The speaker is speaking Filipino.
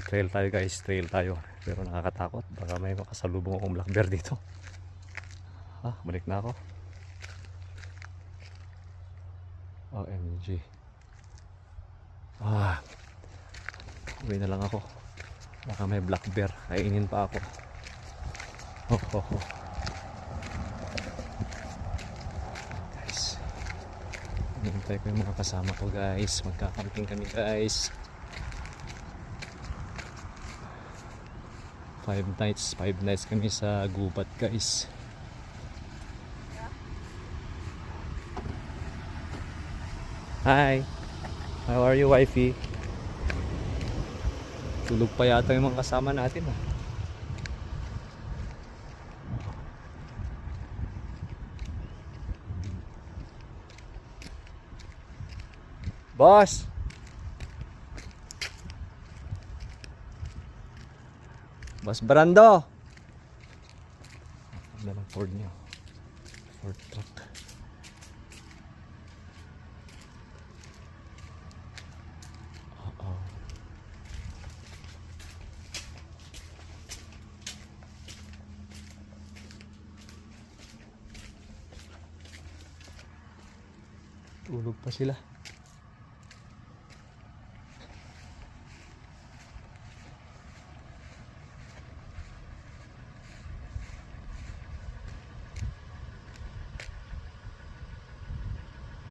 Trail tayo guys, trail tayo. Pero nakakatakot, baka may makasalubong akong black bear dito. Balik na ako. OMG. Uwi na lang ako. Baka may black bear, kainin pa ako. Guys, hinihintay ko yung mga kasama ko guys. Magkakamping kami guys. 5 nights kami sa gubat guys. Hi, how are you wifey? Tulog pa yata yung mga kasama natin Boss! Boss Brando! Ano lang Ford niya? Ford truck. Tulog pa sila.